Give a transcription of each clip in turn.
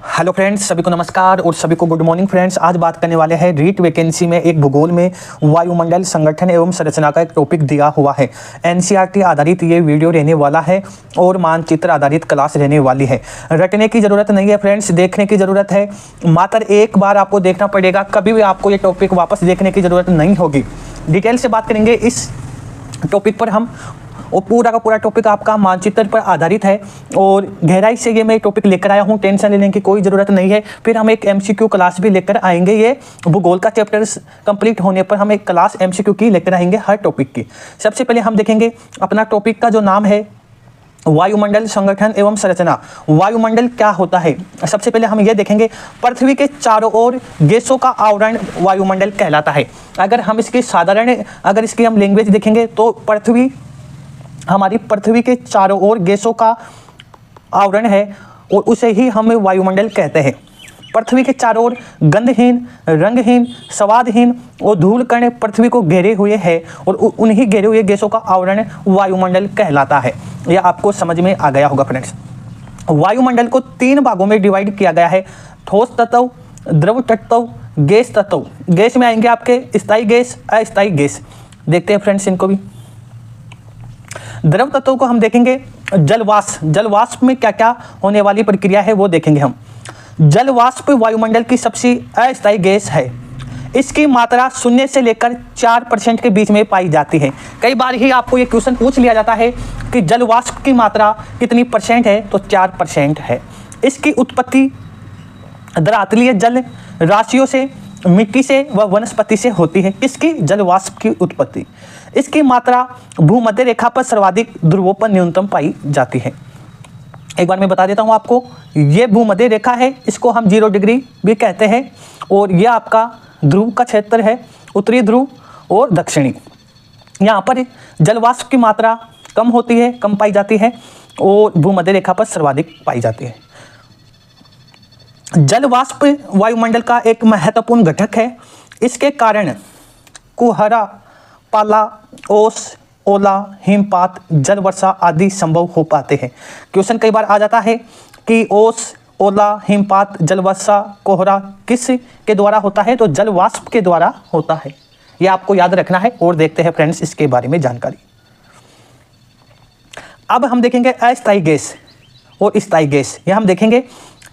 Hello friends, सभी को नमस्कार और सभी को गुड मॉर्निंग फ्रेंड्स। आज बात करने वाले हैं रीट वैकेंसी में एक भूगोल में वायुमंडल संगठन एवं संरचना का एक टॉपिक दिया हुआ है। एनसीईआरटी आधारित ये वीडियो रहने वाला है और मानचित्र आधारित क्लास रहने वाली है। रटने की ज़रूरत नहीं है फ्रेंड्स, देखने की ज़रूरत है। मात्र एक बार आपको देखना पड़ेगा, कभी भी आपको ये टॉपिक वापस देखने की ज़रूरत नहीं होगी। डिटेल से बात करेंगे इस टॉपिक पर हम, और पूरा का पूरा टॉपिक आपका मानचित्र पर आधारित है और गहराई से ये मैं टॉपिक लेकर आया हूँ। टेंशन लेने की कोई ज़रूरत नहीं है। फिर हम एक एमसीक्यू क्लास भी लेकर आएंगे। ये भूगोल का चैप्टर्स कंप्लीट होने पर हम एक क्लास एमसीक्यू की लेकर आएंगे हर टॉपिक की। सबसे पहले हम देखेंगे अपना टॉपिक का जो नाम है वायुमंडल संगठन एवं संरचना। वायुमंडल क्या होता है, सबसे पहले हम ये देखेंगे। पृथ्वी के चारों ओर गैसों का आवरण वायुमंडल कहलाता है। अगर हम इसकी साधारण हम लैंग्वेज देखेंगे तो हमारी पृथ्वी के चारों ओर गैसों का आवरण है और उसे ही हम वायुमंडल कहते हैं। पृथ्वी के चारों ओर गंधहीन, रंगहीन, स्वादहीन और धूल कण पृथ्वी को घेरे हुए है और उन्हीं घेरे हुए गैसों का आवरण वायुमंडल कहलाता है। यह आपको समझ में आ गया होगा फ्रेंड्स। वायुमंडल को 3 भागों में डिवाइड किया गया है: ठोस तत्व, द्रव तत्व, गैस तत्व। गैस में आएंगे आपके स्थायी गैस, अस्थायी गैस। देखते हैं फ्रेंड्स इनको भी। द्रव तत्वों को हम देखेंगे जलवाष्प। जलवाष्प में क्या क्या होने वाली प्रक्रिया है वो देखेंगे हम। जलवाष्प वायुमंडल की सबसे अस्थायी गैस है। इसकी मात्रा 0 से लेकर 4% के बीच में पाई जाती है। कई बार ही आपको ये क्वेश्चन पूछ लिया जाता है कि जलवाष्प की मात्रा कितनी परसेंट है, तो 4% है। इसकी उत्पत्ति धरातलीय जल राशियों से, मिट्टी से व वनस्पति से होती है। किसकी? जलवाष्प की उत्पत्ति। इसकी मात्रा भूमध्य रेखा पर सर्वाधिक, ध्रुवों पर न्यूनतम पाई जाती है। एक बार मैं बता देता हूँ आपको, ये भूमध्य रेखा है, इसको हम 0 डिग्री भी कहते हैं और यह आपका ध्रुव का क्षेत्र है, उत्तरी ध्रुव और दक्षिणी। यहाँ पर जलवाष्प की मात्रा कम होती है, कम पाई जाती है और भूमध्य रेखा पर सर्वाधिक पाई जाती है। जलवाष्प वायुमंडल का एक महत्वपूर्ण घटक है। इसके कारण कुहरा, पाला, ओस, ओला, हिमपात, जल वर्षा आदि संभव हो पाते हैं। क्वेश्चन कई बार आ जाता है कि ओस, ओला, हिमपात, जल वर्षा, कोहरा किस के द्वारा होता है, तो जलवाष्प के द्वारा होता है। यह आपको याद रखना है। और देखते हैं फ्रेंड्स इसके बारे में जानकारी। अब हम देखेंगे अस्थायी गैस और स्थायी गैस। यह हम देखेंगे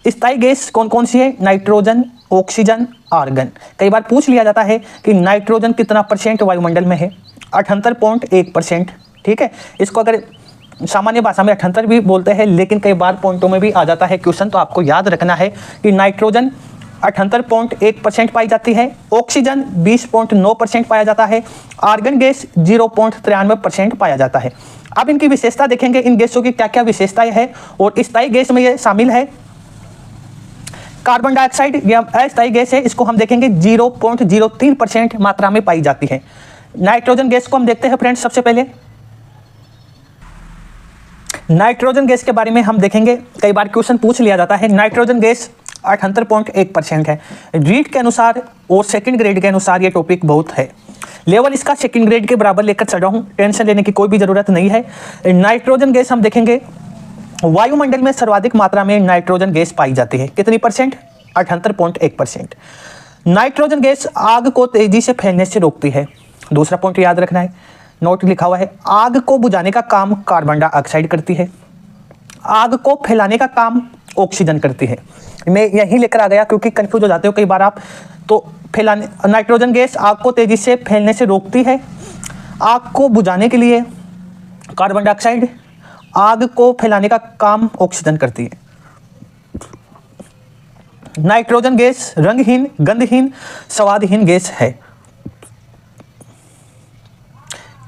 स्थायी गैस कौन कौन सी है: नाइट्रोजन, ऑक्सीजन, आर्गन। कई बार पूछ लिया जाता है कि नाइट्रोजन कितना % वायुमंडल में है, 78.1%। ठीक है, इसको अगर सामान्य भाषा में 78 भी बोलते हैं, लेकिन कई बार पॉइंटों में भी आ जाता है क्वेश्चन, तो आपको याद रखना है कि नाइट्रोजन 78.1% पाई जाती है, ऑक्सीजन 20.9% पाया जाता है, आर्गन गैस 0.93% पाया जाता है। अब इनकी विशेषता देखेंगे, इन गैसों की क्या क्या विशेषताएं हैं। और स्थायी गैस में ये शामिल है कार्बन डाइऑक्साइड, यह अस्थायी गैस है, इसको हम देखेंगे 0.03% मात्रा में पाई जाती है। नाइट्रोजन गैस को हम देखते हैं फ्रेंड्स। सबसे पहले नाइट्रोजन गैस के बारे में हम देखेंगे, कई बार क्वेश्चन पूछ लिया जाता है। नाइट्रोजन गैस 78.1% है। रीट के अनुसार और सेकंड ग्रेड के अनुसार ये टॉपिक बहुत है। लेवल इसका सेकंड ग्रेड के बराबर लेकर चल रहा हूँ, टेंशन लेने की कोई भी ज़रूरत नहीं है। नाइट्रोजन गैस हम देखेंगे, वायुमंडल में सर्वाधिक मात्रा में नाइट्रोजन गैस पाई जाती है। कितनी %? 78.1%। नाइट्रोजन गैस आग को तेजी से फैलने से रोकती है। दूसरा पॉइंट याद रखना है, नोट लिखा हुआ है। आग को बुझाने का काम कार्बन डाइऑक्साइड करती है, आग को फैलाने का काम ऑक्सीजन करती है। मैं यहीं लेकर आ गया क्योंकि कंफ्यूज हो जाते हो कई बार आप। तो फैलाने, नाइट्रोजन गैस आग को तेजी से फैलने से रोकती है, आग को बुझाने के लिए कार्बन डाइऑक्साइड, आग को फैलाने का काम ऑक्सीजन करती है। नाइट्रोजन गैस रंगहीन, गंधहीन, स्वादहीन गैस है।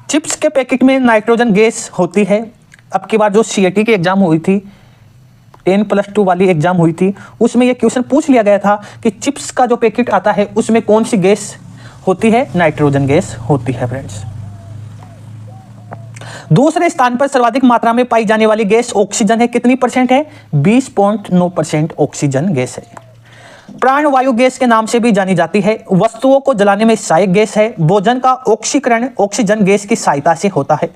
चिप्स के पैकेट में नाइट्रोजन गैस होती है। अब की बार जो सीएटी की एग्जाम हुई थी, 10+2 वाली एग्जाम हुई थी, उसमें यह क्वेश्चन पूछ लिया गया था कि चिप्स का जो पैकेट आता है उसमें कौन सी गैस होती है? नाइट्रोजन गैस होती है फ्रेंड्स। दूसरे स्थान पर सर्वाधिक मात्रा में पाई जाने वाली गैस ऑक्सीजन है। कितनी % है? 20.9% ऑक्सीजन गैस है। प्राणवायु गैस के नाम से भी जानी जाती है। वस्तुओं को जलाने में सहायक गैस है। भोजन का ऑक्सीकरण ऑक्सीजन गैस की सहायता से होता है।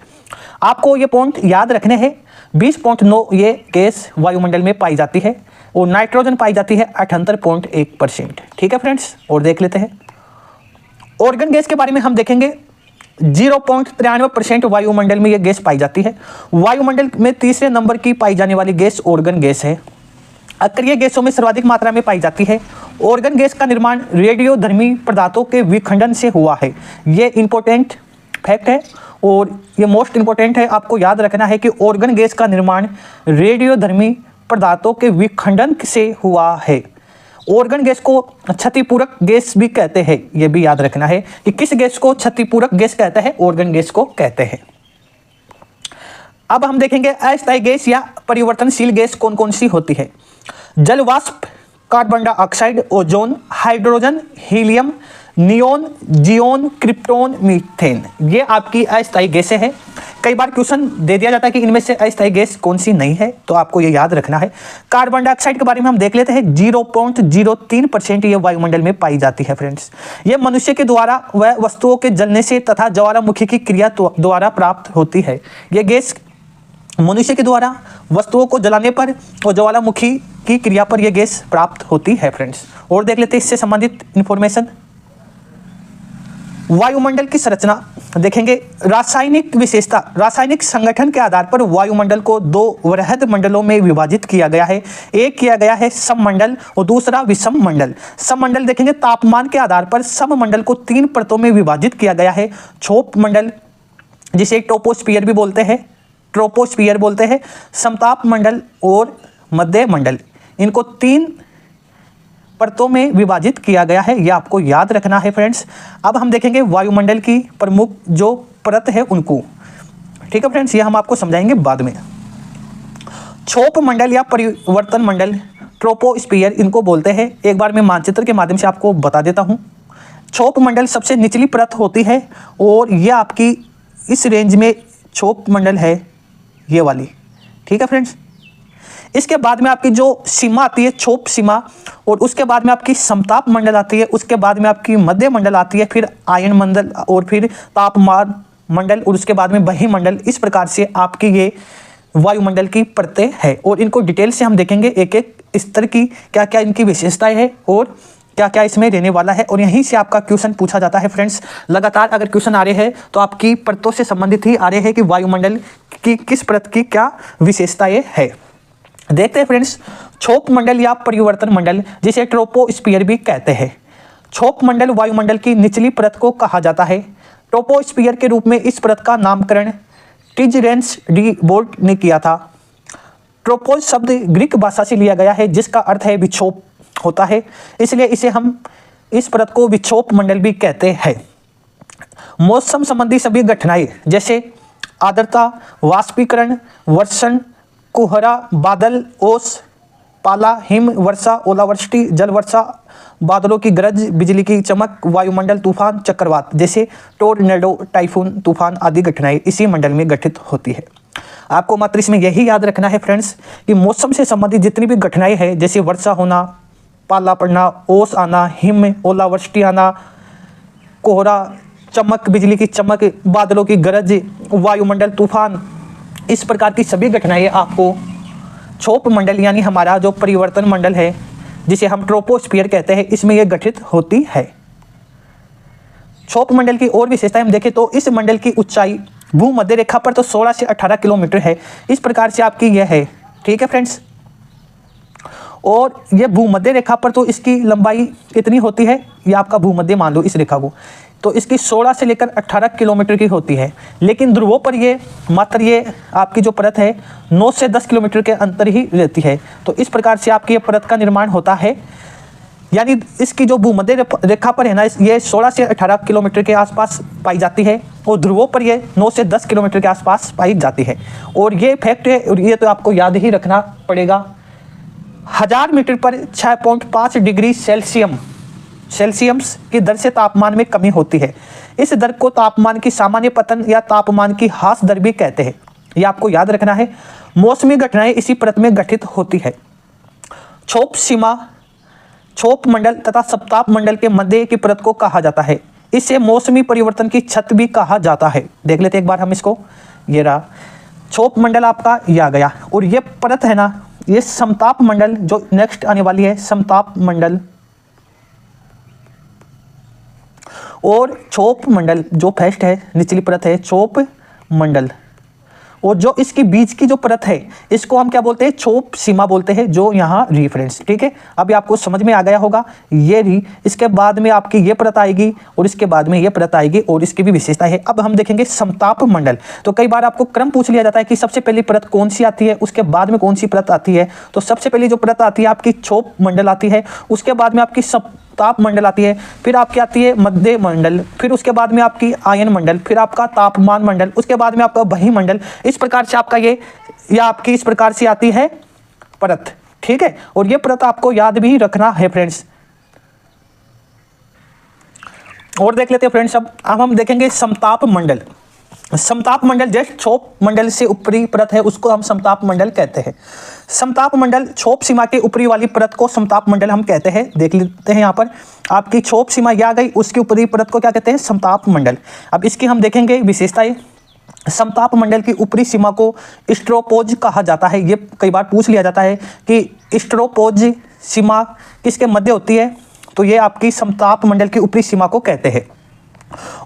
आपको ये पॉइंट याद रखने हैं। 20.9 ये गैस वायुमंडल में पाई जाती है और नाइट्रोजन पाई जाती है 78.1%। ठीक है फ्रेंड्स, और देख लेते हैं ऑर्गन गैस के बारे में। हम देखेंगे 0.93% वायुमंडल में यह गैस पाई जाती है। वायुमंडल में तीसरे नंबर की पाई जाने वाली गैस ऑर्गन गैस है। अक्रिय गैसों में सर्वाधिक मात्रा में पाई जाती है। ऑर्गन गैस का निर्माण रेडियोधर्मी पदार्थों के विखंडन से हुआ है। ये इंपॉर्टेंट फैक्ट है और ये मोस्ट इंपॉर्टेंट है, आपको याद रखना है कि ऑर्गन गैस का निर्माण रेडियोधर्मी पदार्थों के विखंडन से हुआ है। ऑर्गन गैस को क्षतिपूरक गैस भी कहते हैं। यह भी याद रखना है कि किस गैस को क्षतिपूरक गैस कहते हैं, ऑर्गन गैस को कहते हैं। अब हम देखेंगे अस्थायी गैस या परिवर्तनशील गैस कौन कौन सी होती है। जल वाष्प, carbon dioxide, ozone, hydrogen, helium, neon, xenon, krypton, methane, ये आपकी अस्थायी गैसें हैं। कई बार क्वेश्चन दे दिया जाता है कि इनमें से अस्थायी गैस कौन सी नहीं है, तो आपको ये याद रखना है। कार्बन डाइऑक्साइड के बारे में हम देख लेते हैं। 0.03% ये वायुमंडल में पाई जाती है फ्रेंड्स। ये मनुष्य के द्वारा व वस्तुओं के जलने से तथा ज्वालामुखी की क्रिया द्वारा प्राप्त होती है। ये गैस मनुष्य के द्वारा वस्तुओं को जलाने पर और ज्वालामुखी की क्रिया पर यह गैस प्राप्त होती है फ्रेंड्स। और देख लेते हैं इससे संबंधित इंफॉर्मेशन। वायुमंडल की संरचना देखेंगे। रासायनिक विशेषता, रासायनिक संगठन के आधार पर वायुमंडल को दो वृहद मंडलों में विभाजित किया गया है। एक किया गया है सममंडल और दूसरा विषम मंडल। सममंडल देखेंगे, तापमान के आधार पर सममंडल को 3 परतों में विभाजित किया गया है। क्षोभ मंडल, जिसे ट्रोपोस्फियर भी बोलते हैं, ट्रोपोस्फियर बोलते हैं, समताप मंडल और मध्य मंडल, इनको 3 परतों में विभाजित किया गया है। यह आपको याद रखना है फ्रेंड्स। अब हम देखेंगे वायुमंडल की प्रमुख जो परत है उनको। ठीक है फ्रेंड्स, ये हम आपको समझाएंगे बाद में। क्षोभ मंडल या परिवर्तन मंडल, ट्रोपोस्फियर इनको बोलते हैं। एक बार मैं मानचित्र के माध्यम से आपको बता देता हूँ। क्षोभ मंडल सबसे निचली परत होती है और यह आपकी इस रेंज में क्षोभ मंडल है, ये वाली। ठीक है फ्रेंड्स, इसके बाद में आपकी जो सीमा आती है क्षोभ सीमा, और उसके बाद में आपकी समताप मंडल आती है, उसके बाद में आपकी मध्य मंडल आती है, फिर आयन मंडल और फिर तापमान मंडल और उसके बाद में बहिमंडल। इस प्रकार से आपकी ये वायुमंडल की परतें हैं और इनको डिटेल से हम देखेंगे एक एक स्तर की क्या क्या इनकी विशेषताएं हैं और क्या क्या इसमें रहने वाला है। और यहीं से आपका क्वेश्चन पूछा जाता है फ्रेंड्स। लगातार अगर क्वेश्चन आ रहे हैं तो आपकी परतों से संबंधित ही आ रहे हैं कि वायुमंडल की किस परत की क्या विशेषताएं है। देखते हैं फ्रेंड्स, क्षोभ मंडल या परिवर्तन मंडल, जिसे ट्रोपोस्फियर भी कहते हैं। क्षोभ मंडल वायुमंडल की निचली परत को कहा जाता है। ट्रोपोस्फियर के रूप में इस परत का नामकरण टिजरेंस डी बोल्ट ने किया था। ट्रोपोस शब्द ग्रीक भाषा से लिया गया है, जिसका अर्थ है विक्षोभ होता है, इसलिए इसे हम इस परत को विक्षोभ मंडल भी कहते हैं। मौसम संबंधी सभी घटनाएं जैसे आर्द्रता, वाष्पीकरण, वर्षण, कोहरा, बादल, ओस, पाला, हिम वर्षा, ओलावृष्टि, जल वर्षा, बादलों की गरज, बिजली की चमक, वायुमंडल तूफान, चक्रवात जैसे टोर्नेडो, टाइफून, तूफान आदि घटनाएं इसी मंडल में घटित होती है। आपको मात्र इसमें यही याद रखना है फ्रेंड्स कि मौसम से संबंधित जितनी भी घटनाएं हैं, जैसे वर्षा होना, पाला पड़ना, ओस आना, हिम, ओलावृष्टि आना, कोहरा, चमक, बिजली की चमक, बादलों की गरज, वायुमंडल तूफान, इस प्रकार की सभी घटनाएं आपको क्षोभ मंडल यानी हमारा जो परिवर्तन मंडल है, जिसे हम ट्रोपोस्फियर कहते हैं, इसमें यह गठित होती है। क्षोभ मंडल की और विशेषताएं हम देखें तो इस मंडल की ऊंचाई भूमध्य रेखा पर तो 16 से 18 किलोमीटर है। इस प्रकार से आपकी यह है। ठीक है फ्रेंड्स, और यह भूमध्य रेखा पर तो इसकी लंबाई कितनी होती है, ये आपका भूमध्य मान लो इस रेखा को, तो इसकी 16 से लेकर 18 किलोमीटर की होती है। लेकिन ध्रुवों पर ये मात्र ये आपकी जो परत है 9 से 10 किलोमीटर के अंतर ही रहती है। तो इस प्रकार से आपकी ये परत का निर्माण होता है, यानी इसकी जो भूमध्य रेखा पर है ना, ये 16 से 18 किलोमीटर के आसपास पाई जाती है और ध्रुवों पर ये 9 से 10 किलोमीटर के आसपास पाई जाती है। और ये फैक्ट है, और ये तो आपको याद ही रखना पड़ेगा। 1000 मीटर पर 6.5 डिग्री सेल्सियस की दर से तापमान में कमी होती है। इस दर को तापमान की सामान्य पतन या तापमान की ह्रास दर भी कहते हैं। ये आपको याद रखना है। मौसमी घटनाएं इसी परत में घटित होती है। क्षोभ सीमा, क्षोभ मंडल तथा सप्ताप मंडल के मध्य की परत को कहा जाता है। इसे मौसमी परिवर्तन की छत भी कहा जाता है। देख लेते एक बार हम इसको। ये रहा क्षोभ मंडल आपका, ये आ गया, और ये परत है ना, ये समताप मंडल जो नेक्स्ट आने वाली है, समताप मंडल और छोप मंडल जो फर्स्ट है, निचली परत है छोप मंडल, और जो इसकी बीच की जो परत है इसको हम क्या बोलते हैं, छोप सीमा बोलते हैं, जो यहाँ रेफरेंस। ठीक है, अभी आपको समझ में आ गया होगा। ये री, इसके बाद में आपकी ये परत आएगी और इसके बाद में ये परत आएगी और इसकी भी विशेषता है। अब हम देखेंगे समताप मंडल। तो कई बार आपको क्रम पूछ लिया जाता है कि सबसे पहली परत कौन सी आती है, उसके बाद में कौन सी परत आती है। तो सबसे पहली जो परत आती है आपकी छोप मंडल आती है, उसके बाद में आपकी ताप मंडल आती है, फिर आपकी आती है मध्य मंडल, फिर उसके बाद में आपकी आयन मंडल, फिर आपका तापमान मंडल, उसके बाद में आपका बही मंडल। इस प्रकार से आपका ये या आपकी इस प्रकार से आती है परत। ठीक है, और ये परत आपको याद भी रखना है फ्रेंड्स। और देख लेते हैं फ्रेंड्स, अब हम देखेंगे समताप मंडल। समताप मंडल जस्ट छोप मंडल से ऊपरी परत है, उसको हम समताप मंडल कहते हैं। समताप मंडल छोप सीमा के ऊपरी वाली परत को समताप मंडल हम कहते हैं। देख लेते हैं यहाँ पर आपकी छोप सीमा ये आ गई, उसकी ऊपरी परत को क्या कहते हैं, समताप मंडल। अब इसकी हम देखेंगे विशेषताएं। समताप मंडल की ऊपरी सीमा को स्ट्रोपोज कहा जाता है। ये कई बार पूछ लिया जाता है कि स्ट्रोपोज सीमा किसके मध्य होती है, तो ये आपकी समताप मंडल की ऊपरी सीमा को कहते हैं।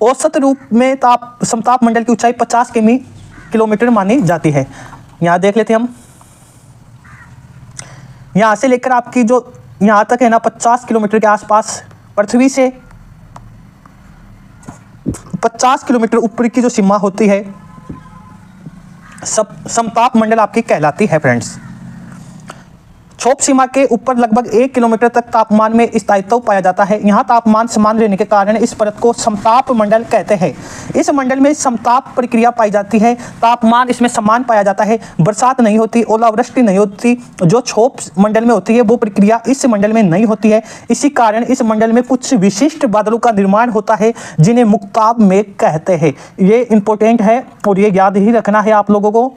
औसत रूप में समताप मंडल की ऊंचाई 50 किलोमीटर मानी जाती है। यहाँ देख लेते हैं हम, यहाँ से लेकर आपकी जो यहाँ तक है ना 50 किलोमीटर के आसपास, पृथ्वी से 50 किलोमीटर ऊपर की जो सीमा होती है समताप मंडल आपकी कहलाती है फ्रेंड्स। छोप सीमा के ऊपर लगभग 1 किलोमीटर तक तापमान में स्थायित्व पाया जाता है। यहाँ तापमान समान रहने के कारण इस परत को समताप मंडल कहते हैं। इस मंडल में समताप प्रक्रिया पाई जाती है, तापमान इसमें समान पाया जाता है, बरसात नहीं होती, ओलावृष्टि नहीं होती। जो छोप मंडल में होती है वो प्रक्रिया इस मंडल में नहीं होती है। इसी कारण इस मंडल में कुछ विशिष्ट बादलों का निर्माण होता है जिन्हें मुक्ताब मेघ कहते हैं। ये इंपॉर्टेंट है और ये याद ही रखना है आप लोगों को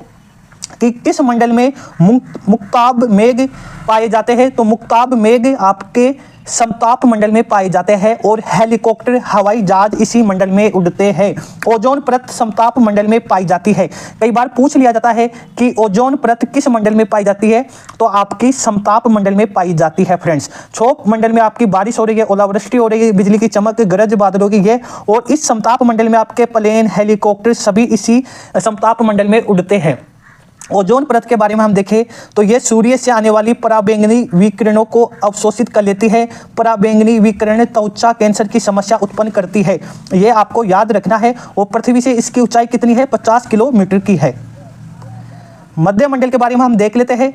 कि किस मंडल में मुक्ताब मेघ पाए जाते हैं। तो मुक्ताब मेघ आपके समताप मंडल में पाए जाते हैं और हेलीकॉप्टर, हवाई जहाज इसी मंडल में उड़ते हैं। ओजोन परत समताप मंडल में पाई जाती है। कई बार पूछ लिया जाता है कि ओजोन परत किस मंडल में पाई जाती है, तो आपकी समताप मंडल में पाई जाती है फ्रेंड्स। छोप मंडल में आपकी बारिश हो रही है, ओलावृष्टि हो रही है, बिजली की चमक, गरज बादलों की है, और इस समताप मंडल में आपके प्लेन, हेलीकॉप्टर सभी इसी समताप मंडल में उड़ते हैं। ओजोन परत के बारे में हम देखें तो यह सूर्य से आने वाली पराबैंगनी विकिरणों को अवशोषित कर लेती है। पराबैंगनी विकिरण त्वचा कैंसर की समस्या उत्पन्न करती है, यह आपको याद रखना है। और पृथ्वी से इसकी ऊंचाई कितनी है, 50 किलोमीटर की है। मध्य मंडल के बारे में हम देख लेते हैं।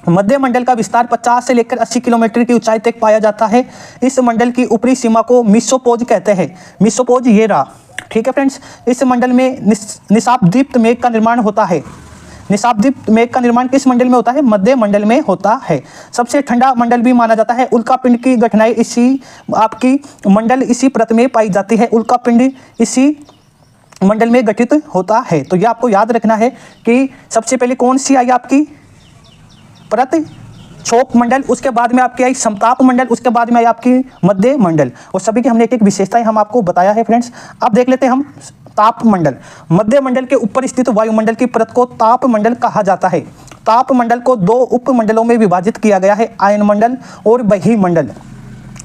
मध्य मंडल का विस्तार 50 से लेकर 80 किलोमीटर की ऊंचाई तक पाया जाता है। इस मंडल की ऊपरी सीमा को मिसोपोज कहते हैं। मिसोपोज ये रहा, ठीक है फ्रेंड्स। इस मंडल में निशाब्दीप्त मेघ का निर्माण होता है। निशाब्दीप्त मेघ का निर्माण किस मंडल में होता है, मध्य मंडल में होता है। सबसे ठंडा मंडल भी माना जाता है। उल्कापिंड की घटनाएं इसी आपकी मंडल इसी परत में पाई जाती है। उल्कापिंड इसी मंडल में गठित होता है। तो ये आपको याद रखना है कि सबसे पहले कौन सी आई आपकी परत, छोप मंडल, उसके बाद में आपकी आई समताप मंडल, उसके बाद में आई आपकी मध्य मंडल, और सभी की हमने एक एक विशेषताएं हम आपको बताया है फ्रेंड्स। अब देख लेते हैं हम ताप मंडल। मध्य मंडल के ऊपर स्थित वायुमंडल की परत को ताप मंडल कहा जाता है। ताप मंडल को 2 उपमंडलों में विभाजित किया गया है, आयन मंडल और बही मंडल।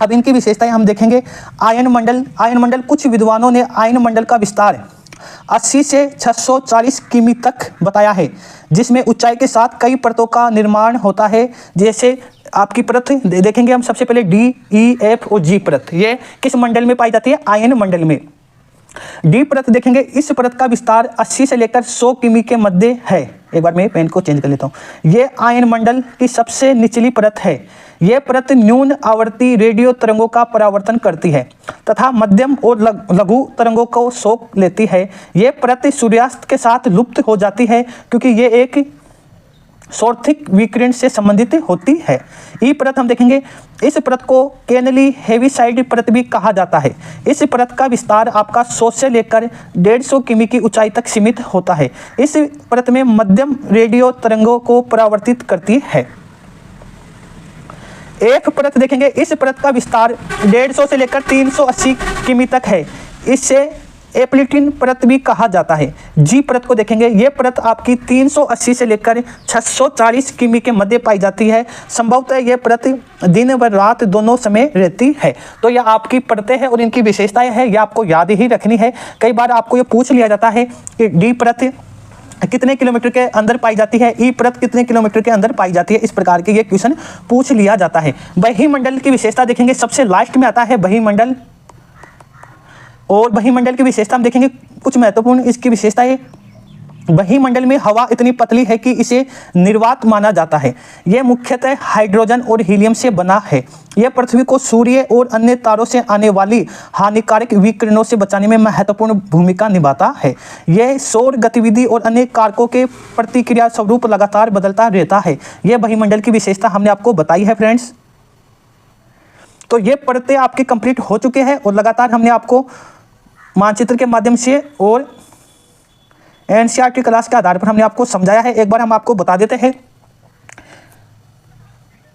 अब इनकी विशेषताएं हम देखेंगे। आयन मंडल कुछ विद्वानों ने आयन मंडल का विस्तार 80 से 640 किमी तक बताया है, जिसमें ऊंचाई के साथ कई परतों का निर्माण होता है। जैसे आपकी परत देखेंगे हम, सबसे पहले डी, ई, एफ और जी परत, ये किस मंडल में पाई जाती है, आयन मंडल में। डी परत देखेंगे, इस परत का विस्तार 80 से लेकर 100 किमी के मध्य है। एक बार मैं पेन को चेंज कर लेता हूँ। ये आयन मंडल की सबसे निचली परत है। यह परत न्यून आवर्ती रेडियो तरंगों का परावर्तन करती है तथा मध्यम और लघु तरंगों को सोख लेती है। यह परत सूर्यास्त के साथ लुप्त हो जाती है क्योंकि यह एक सौर्थिक विकिरण से संबंधित होती है। ई परत हम देखेंगे, इस परत को केनली हेविसाइड परत भी कहा जाता है। इस परत का विस्तार आपका 100 से लेकर 150 किमी की ऊंचाई तक सीमित होता है। इस परत में मध्यम रेडियो तरंगों को परावर्तित करती है। एफ परत देखेंगे, इस परत का विस्तार 150 से लेकर 380 किमी तक है। इससे एप्लेटिन परत भी कहा जाता है। जी परत को देखेंगे, ये परत आपकी 380 से लेकर 640 किमी के मध्य पाई जाती है। संभवतः ये परत दिन व रात दोनों समय रहती है। तो यह आपकी परतें हैं और इनकी विशेषताएं हैं, यह आपको याद ही रखनी है। कई बार आपको ये पूछ लिया जाता है कि डी परत कितने किलोमीटर के अंदर पाई जाती है, ई परत कितने किलोमीटर के अंदर पाई जाती है, इस प्रकार के ये क्वेश्चन पूछ लिया जाता है। बहिमंडल की विशेषता देखेंगे, सबसे लास्ट में आता है बहिमंडल। और बहिमंडल की विशेषता हम देखेंगे, कुछ महत्वपूर्ण इसकी विशेषता है। बहिमंडल में हवा इतनी पतली है कि इसे निर्वात माना जाता है। यह मुख्यतः हाइड्रोजन और हीलियम से बना है। यह पृथ्वी को सूर्य और अन्य तारों से आने वाली हानिकारक विकिरणों से बचाने में महत्वपूर्ण भूमिका निभाता है। यह सौर गतिविधि और अन्य कारकों के प्रतिक्रिया स्वरूप लगातार बदलता रहता है। यह बहिमंडल की विशेषता हमने आपको बताई है फ्रेंड्स। तो ये परतें आपके कंप्लीट हो चुके हैं और लगातार हमने आपको मानचित्र के माध्यम से और एनसीईआरटी क्लास के आधार पर हमने आपको समझाया है। एक बार हम आपको बता देते हैं।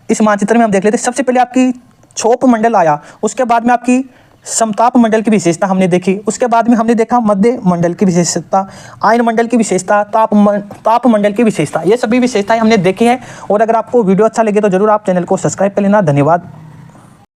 इस मानचित्र में हम देख लेते हैं। सबसे पहले आपकी छोप मंडल आया, उसके बाद में आपकी समताप मंडल की विशेषता हमने देखी, उसके बाद में हमने देखा मध्य मंडल की विशेषता, आयन मंडल की विशेषता, ताप मंडल की विशेषता। ये सभी विशेषताएं हमने देखी है। और अगर आपको वीडियो अच्छा लगे तो जरूर आप चैनल को सब्सक्राइब कर लेना। धन्यवाद।